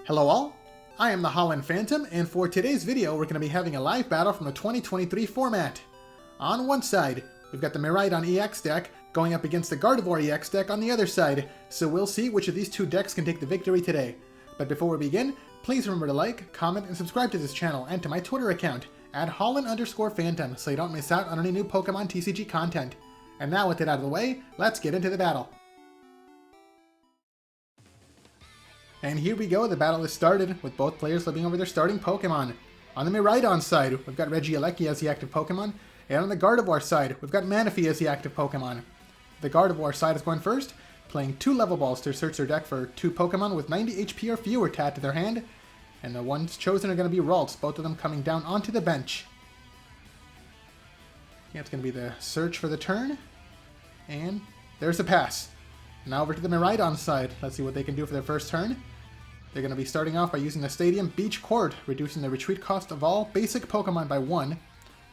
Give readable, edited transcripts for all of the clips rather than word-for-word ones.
Hello all, I am the Holland Phantom, and for today's video we're going to be having a live battle from the 2023 format. On one side, we've got the Miraidon EX deck going up against the Gardevoir EX deck on the other side, so we'll see which of these two decks can take the victory today. But before we begin, please remember to like, comment, and subscribe to this channel and to my Twitter account, @Holland_Phantom, so you don't miss out on any new Pokemon TCG content. And now with it out of the way, let's get into the battle. And here we go, the battle is started, with both players flipping over their starting Pokemon. On the Miraidon side, we've got Regieleki as the active Pokemon, and on the Gardevoir side, we've got Manaphy as the active Pokemon. The Gardevoir side is going first, playing 2 level balls to search their deck for 2 Pokemon with 90 HP or fewer tagged to their hand, and the ones chosen are going to be Ralts, both of them coming down onto the bench. Yeah, it's going to be the search for the turn, and there's the pass. Now over to the Miraidon side, let's see what they can do for their first turn. They're going to be starting off by using the Stadium Beach Court, reducing the retreat cost of all basic Pokemon by 1,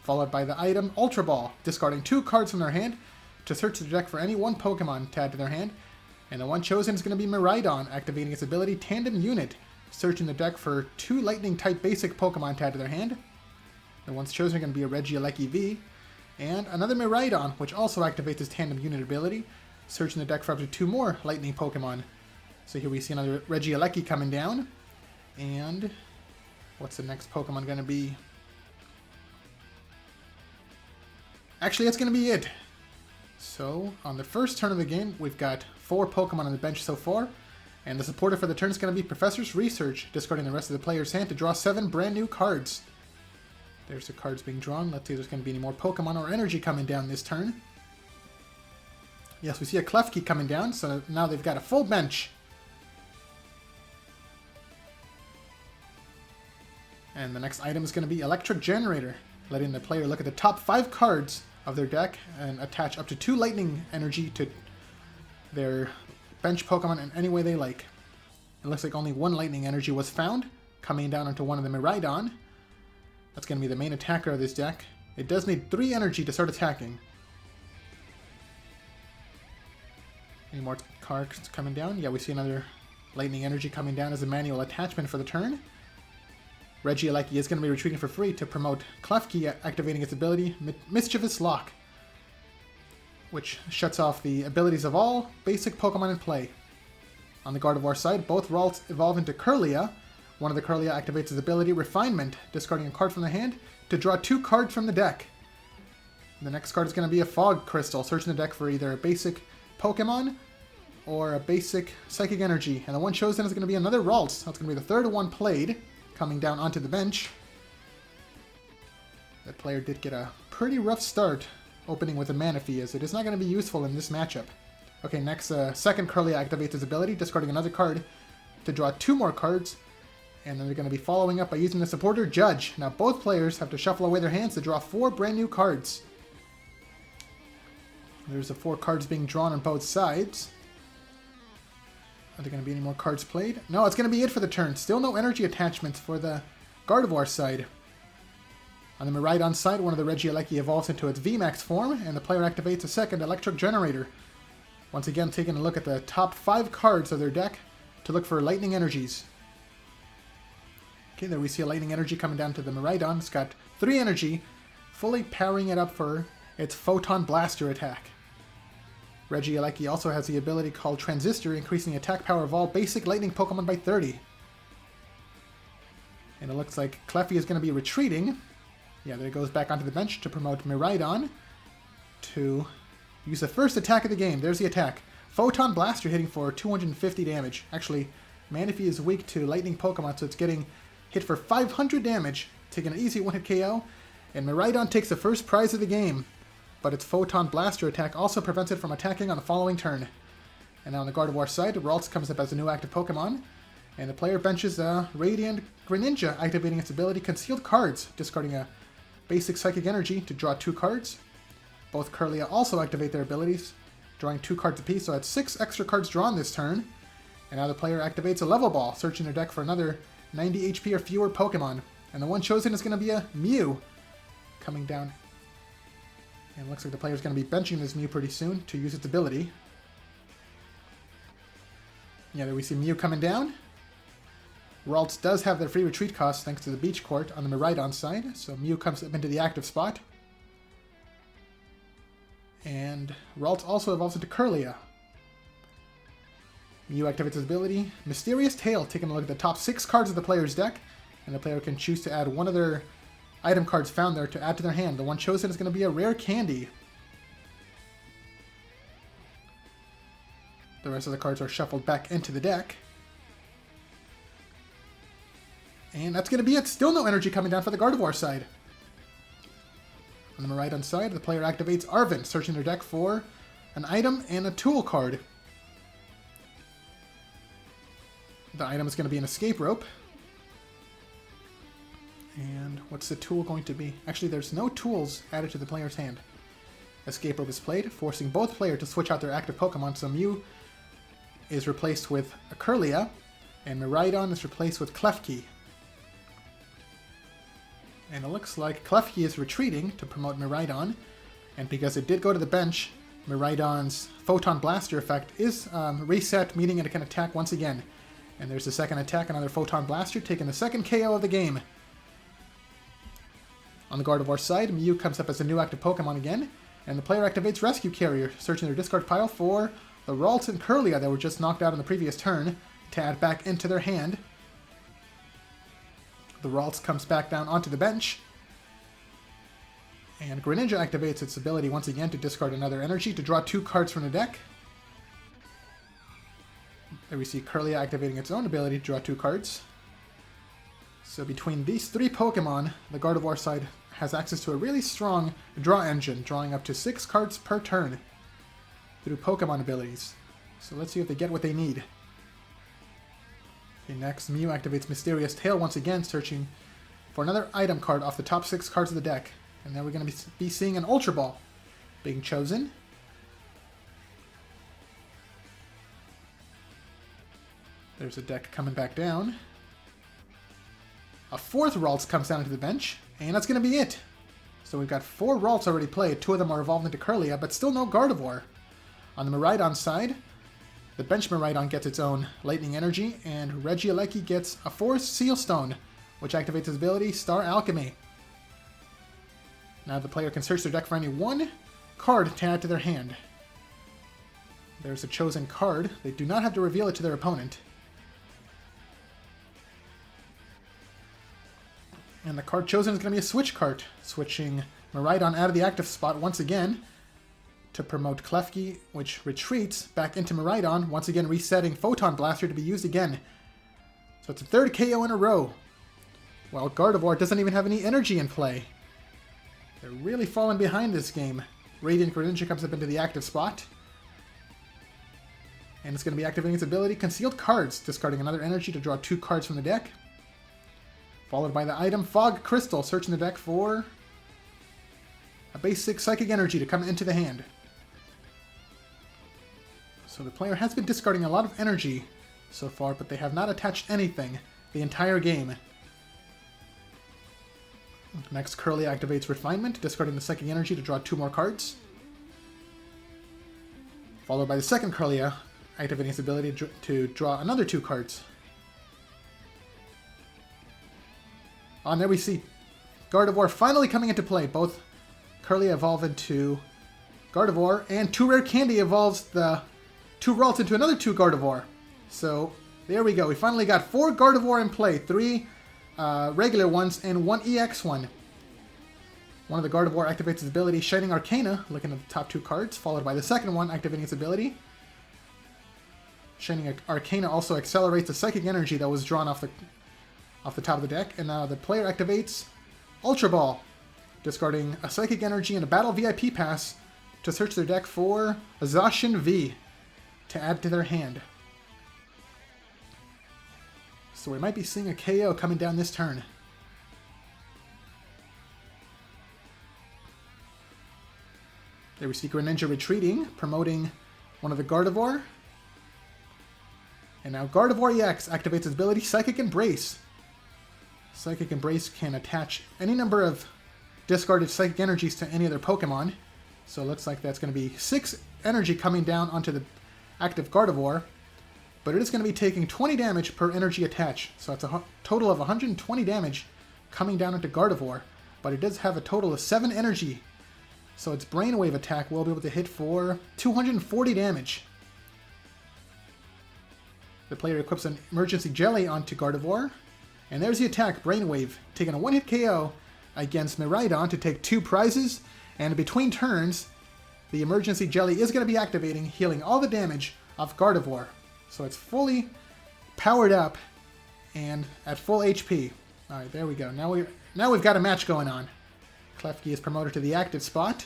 followed by the item Ultra Ball, discarding 2 cards from their hand to search the deck for any 1 Pokemon tagged to their hand, and the one chosen is going to be Miraidon, activating its ability Tandem Unit, searching the deck for 2 Lightning-type basic Pokemon tagged to their hand. The ones chosen are going to be a Regieleki V, and another Miraidon, which also activates its Tandem Unit ability, searching the deck for up to 2 more Lightning Pokemon. So here we see another Regieleki coming down, and what's the next Pokemon going to be? Actually, that's going to be it. So, on the first turn of the game, we've got 4 Pokemon on the bench so far, and the supporter for the turn is going to be Professor's Research, discarding the rest of the player's hand to draw 7 brand new cards. There's the cards being drawn. Let's see if there's going to be any more Pokemon or energy coming down this turn. Yes, we see a Klefki coming down, so now they've got a full bench. And the next item is going to be Electric Generator, letting the player look at the top 5 cards of their deck and attach up to 2 lightning energy to their bench Pokemon in any way they like. It looks like only 1 lightning energy was found, coming down onto one of the Miraidon. That's going to be the main attacker of this deck. It does need 3 energy to start attacking. Any more cards coming down? Yeah, we see another lightning energy coming down as a manual attachment for the turn. Regieleki is going to be retreating for free to promote Klefki, activating its ability Mischievous Lock, which shuts off the abilities of all basic Pokemon in play. On the Gardevoir side, both Ralts evolve into Kirlia. One of the Kirlia activates its ability Refinement, discarding a card from the hand to draw 2 cards from the deck. The next card is going to be a Fog Crystal, searching the deck for either a basic Pokemon or a basic Psychic Energy, and the one chosen is going to be another Ralts. That's going to be the third one played, coming down onto the bench. That player did get a pretty rough start, opening with a Manaphy, as it is not going to be useful in this matchup. Okay, next, second Kirlia activates his ability, discarding another card to draw 2 more cards, and then they're going to be following up by using the supporter Judge. Now both players have to shuffle away their hands to draw 4 brand new cards. There's the 4 cards being drawn on both sides. Are there going to be any more cards played? No, it's going to be it for the turn. Still no energy attachments for the Gardevoir side. On the Miraidon side, one of the Regieleki evolves into its VMAX form, and the player activates a second Electric Generator. Once again, taking a look at the top 5 cards of their deck to look for lightning energies. Okay, there we see a lightning energy coming down to the Miraidon. It's got 3 energy, fully powering it up for its Photon Blaster attack. Regieleki also has the ability called Transistor, increasing the attack power of all basic lightning Pokemon by 30. And it looks like Klefki is going to be retreating. Yeah, there it goes back onto the bench to promote Miraidon to use the first attack of the game. There's the attack. Photon Blaster hitting for 250 damage. Actually, Manaphy is weak to lightning Pokemon, so it's getting hit for 500 damage, taking an easy one-hit KO. And Miraidon takes the first prize of the game, but its Photon Blaster attack also prevents it from attacking on the following turn. And now on the Gardevoir side, Ralts comes up as a new active Pokemon, and the player benches Radiant Greninja, activating its ability Concealed Cards, discarding a basic Psychic Energy to draw 2 cards. Both Kirlia also activate their abilities, drawing 2 cards apiece, so that's 6 extra cards drawn this turn. And now the player activates a Level Ball, searching their deck for another 90 HP or fewer Pokemon. And the one chosen is going to be a Mew, coming down. And it looks like the player is going to be benching this Mew pretty soon to use its ability. Yeah, there we see Mew coming down. Ralts does have their free retreat cost thanks to the Beach Court on the Miraidon side, so Mew comes up into the active spot. And Ralts also evolves into Kirlia. Mew activates his ability. Mysterious Tail, taking a look at the top 6 cards of the player's deck, and the player can choose to add one of their item cards found there to add to their hand. The one chosen is going to be a rare candy. The rest of the cards are shuffled back into the deck. And that's going to be it. Still no energy coming down for the Gardevoir side. On the Miraidon side, the player activates Arven, searching their deck for an item and a tool card. The item is going to be an escape rope. And what's the tool going to be? Actually, there's no tools added to the player's hand. Escape rope is played, forcing both players to switch out their active Pokemon, so Mew is replaced with a Kirlia, and Miraidon is replaced with Klefki. And it looks like Klefki is retreating to promote Miraidon, and because it did go to the bench, Miraidon's Photon Blaster effect is reset, meaning it can attack once again. And there's the second attack, another Photon Blaster, taking the second KO of the game. On the Gardevoir side, Mew comes up as a new active Pokemon again, and the player activates Rescue Carrier, searching their discard pile for the Ralts and Kirlia that were just knocked out in the previous turn to add back into their hand. The Ralts comes back down onto the bench, and Greninja activates its ability once again to discard another energy to draw 2 cards from the deck. There we see Kirlia activating its own ability to draw 2 cards. So between these 3 Pokemon, the Gardevoir side has access to a really strong draw engine, drawing up to 6 cards per turn through Pokemon abilities. So let's see if they get what they need. Okay, next, Mew activates Mysterious Tail once again, searching for another item card off the top 6 cards of the deck. And then we're going to be seeing an Ultra Ball being chosen. There's a deck coming back down. A 4th Ralts comes down to the bench, and that's going to be it. So we've got 4 Ralts already played, 2 of them are evolved into Kirlia, but still no Gardevoir. On the Miraidon side, the bench Miraidon gets its own Lightning Energy, and Regieleki gets a Forest Seal Stone, which activates his ability, Star Alchemy. Now the player can search their deck for any one card to add to their hand. There's a chosen card. They do not have to reveal it to their opponent. And the card chosen is going to be a switch card, switching Miraidon out of the active spot once again to promote Klefki, which retreats back into Miraidon, once again resetting Photon Blaster to be used again. So it's a 3rd KO in a row, while Gardevoir doesn't even have any energy in play. They're really falling behind this game. Radiant Greninja comes up into the active spot, and it's going to be activating its ability, Concealed Cards, discarding another energy to draw 2 cards from the deck. Followed by the item Fog Crystal, searching the deck for a basic Psychic Energy to come into the hand. So the player has been discarding a lot of energy so far, but they have not attached anything the entire game. Next, Kirlia activates Refinement, discarding the Psychic Energy to draw 2 more cards. Followed by the second Kirlia, activating its ability to draw another 2 cards. And there we see Gardevoir finally coming into play. Both Kirlia evolve into Gardevoir, and 2 Rare Candy evolves the 2 Ralts into another 2 Gardevoir. So there we go. We finally got 4 Gardevoir in play, 3 regular ones, and 1 EX one. One of the Gardevoir activates its ability, Shining Arcana, looking at the top 2 cards, followed by the second one activating its ability. Shining Arcana also accelerates the Psychic Energy that was drawn off the top of the deck, and now the player activates Ultra Ball, discarding a Psychic Energy and a Battle VIP Pass to search their deck for a Zacian V to add to their hand. So we might be seeing a KO coming down this turn. There we see Greninja retreating, promoting one of the Gardevoir. And now Gardevoir EX activates its ability, Psychic Embrace. Psychic Embrace can attach any number of discarded Psychic Energies to any other Pokemon. So it looks like that's going to be 6 energy coming down onto the active Gardevoir. but it is going to be taking 20 damage per energy attach. So it's a total of 120 damage coming down into Gardevoir, but it does have a total of 7 energy. So its Brainwave attack will be able to hit for 240 damage. The player equips an Emergency Jelly onto Gardevoir, and there's the attack, Brainwave, taking a one-hit KO against Miraidon to take 2 prizes, and between turns, the Emergency Jelly is going to be activating, healing all the damage of Gardevoir. So it's fully powered up and at full HP. Alright, there we go. Now we've got a match going on. Klefki is promoted to the active spot.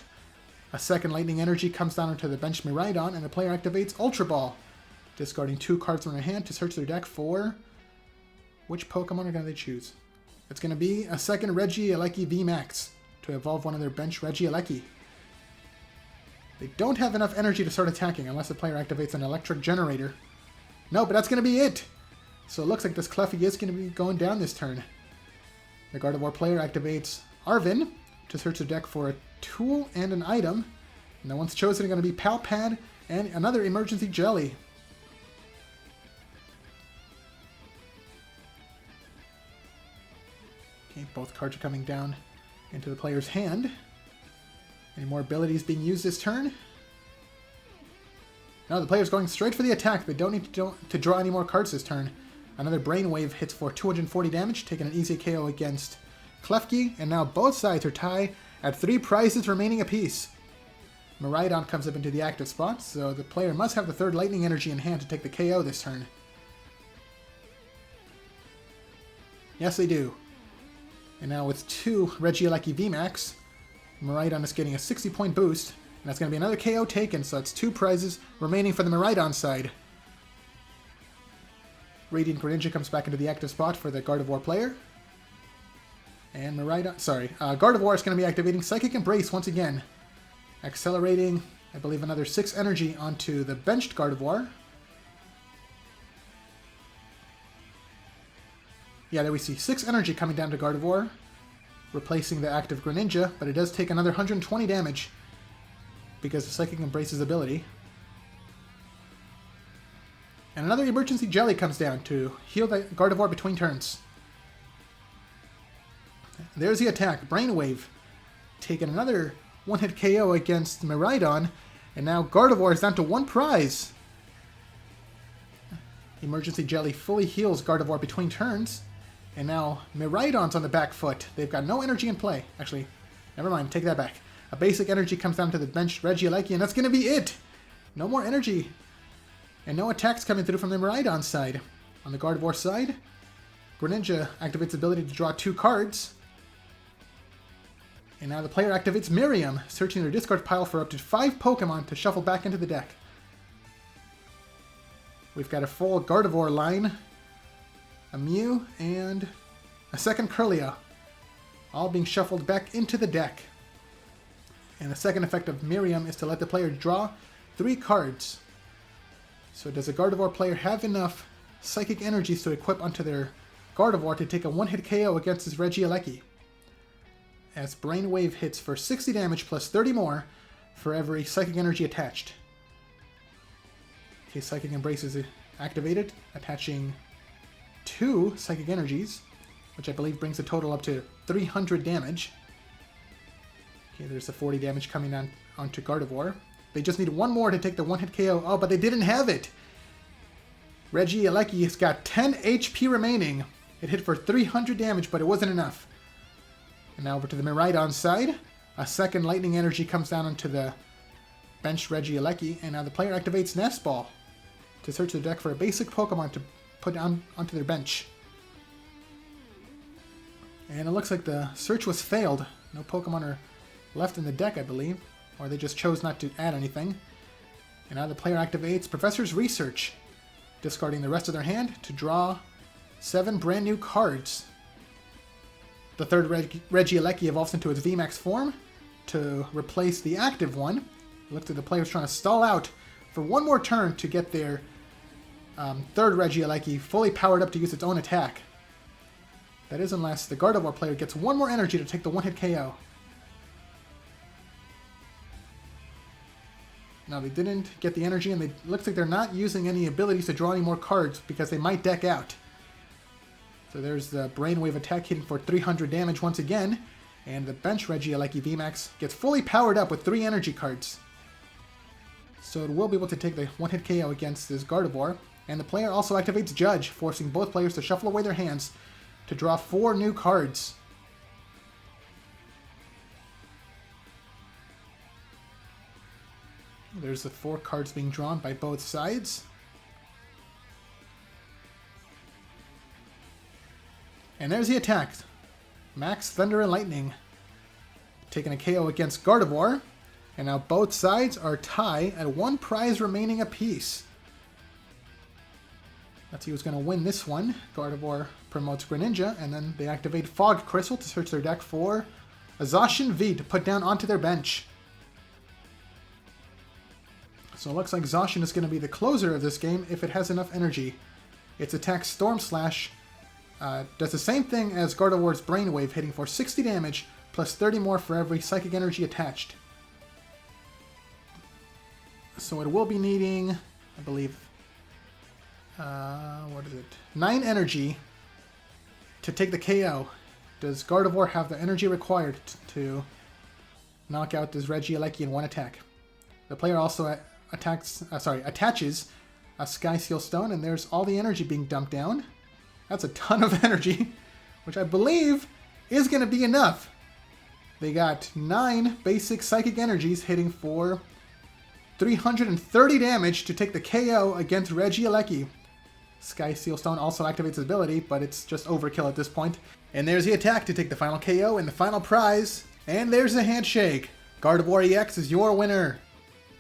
A second Lightning Energy comes down into the bench Miraidon, and the player activates Ultra Ball, discarding 2 cards from their hand to search their deck for... which Pokemon are going to choose? It's going to be a second Regieleki VMAX to evolve one of their bench Regieleki. They don't have enough energy to start attacking unless the player activates an Electric Generator. No, but that's going to be it! So it looks like this Klefki is going to be going down this turn. The Gardevoir player activates Arvin to search the deck for a tool and an item. And the ones chosen are going to be Palpad and another Emergency Jelly. Okay, both cards are coming down into the player's hand. Any more abilities being used this turn? No, the player's going straight for the attack. They don't need to draw any more cards this turn. Another Brainwave hits for 240 damage, taking an easy KO against Klefki, and now both sides are tied at 3 prizes remaining apiece. Miraidon comes up into the active spot, so the player must have the third Lightning Energy in hand to take the KO this turn. Yes, they do. And now with 2 Regieleki VMAX, Miraidon is getting a 60-point boost, and that's going to be another KO taken, so that's 2 prizes remaining for the Miraidon side. Radiant Greninja comes back into the active spot for the Gardevoir player. And Gardevoir is going to be activating Psychic Embrace once again. Accelerating, I believe, another 6 energy onto the benched Gardevoir. Yeah, there we see 6 energy coming down to Gardevoir, replacing the active Greninja, but it does take another 120 damage because of Psychic Embrace's ability. And another Emergency Jelly comes down to heal the Gardevoir between turns. There's the attack, Brainwave, taking another one-hit KO against Miraidon, and now Gardevoir is down to 1 prize. Emergency Jelly fully heals Gardevoir between turns, and now Miraidon's on the back foot. They've got no energy in play. Actually, never mind, take that back. A basic energy comes down to the bench Regieleki, and that's going to be it! No more energy. And no attacks coming through from the Miraidon side. On the Gardevoir side, Greninja activates the ability to draw 2 cards. And now the player activates Miriam, searching their discard pile for up to 5 Pokemon to shuffle back into the deck. We've got a full Gardevoir line, a Mew, and a second Kirlia, all being shuffled back into the deck. And the second effect of Miriam is to let the player draw 3 cards. So does the Gardevoir player have enough Psychic Energies to equip onto their Gardevoir to take a one-hit KO against his Regieleki? As Brainwave hits for 60 damage plus 30 more for every Psychic Energy attached. Okay, Psychic Embrace is activated, attaching 2 Psychic Energies, which I believe brings the total up to 300 damage. Okay, there's the 40 damage coming on onto Gardevoir. They just need 1 more to take the one-hit KO. Oh, but they didn't have it! Regieleki has got 10 HP remaining. It hit for 300 damage, but it wasn't enough. And now over to the Miraidon side. A second Lightning Energy comes down onto the bench Regieleki, and now the player activates Nest Ball to search the deck for a basic Pokemon to put down onto their bench. And it looks like the search was failed. No Pokemon are left in the deck, I believe. Or they just chose not to add anything. And now the player activates Professor's Research, discarding the rest of their hand to draw 7 brand new cards. The third Regieleki evolves into its VMAX form to replace the active one. It looks like the player's trying to stall out for 1 more turn to get their third Regieleki fully powered up to use its own attack. That is unless the Gardevoir player gets 1 more energy to take the one-hit KO. No, they didn't get the energy, and it looks like they're not using any abilities to draw any more cards because they might deck out. So there's the Brainwave attack hitting for 300 damage once again. And the bench Regieleki VMAX gets fully powered up with 3 energy cards. So it will be able to take the one-hit KO against this Gardevoir. And the player also activates Judge, forcing both players to shuffle away their hands to draw 4 new cards. There's the 4 cards being drawn by both sides. And there's the attack. Max Thunder and Lightning taking a KO against Gardevoir. And now both sides are tied at 1 prize remaining apiece. Let's see who's going to win this one. Gardevoir promotes Greninja, and then they activate Fog Crystal to search their deck for a Zacian V to put down onto their bench. So it looks like Zacian is going to be the closer of this game if it has enough energy. Its attack Storm Slash does the same thing as Gardevoir's Brainwave, hitting for 60 damage, plus 30 more for every Psychic Energy attached. So it will be needing, I believe, what is it? 9 energy to take the KO. Does Gardevoir have the energy required to knock out this Regieleki in one attack? The player also attaches a Sky Seal Stone, and there's all the energy being dumped down. That's a ton of energy, which I believe is going to be enough. They got 9 basic Psychic Energies hitting for 330 damage to take the KO against Regieleki. Sky Seal Stone also activates its ability, but it's just overkill at this point. And there's the attack to take the final KO and the final prize. And there's the handshake. Gardevoir EX is your winner.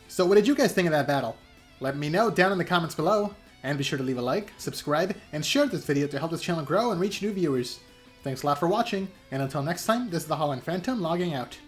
So what did you guys think of that battle? Let me know down in the comments below. And be sure to leave a like, subscribe, and share this video to help this channel grow and reach new viewers. Thanks a lot for watching, and until next time, this is the Holland Phantom logging out.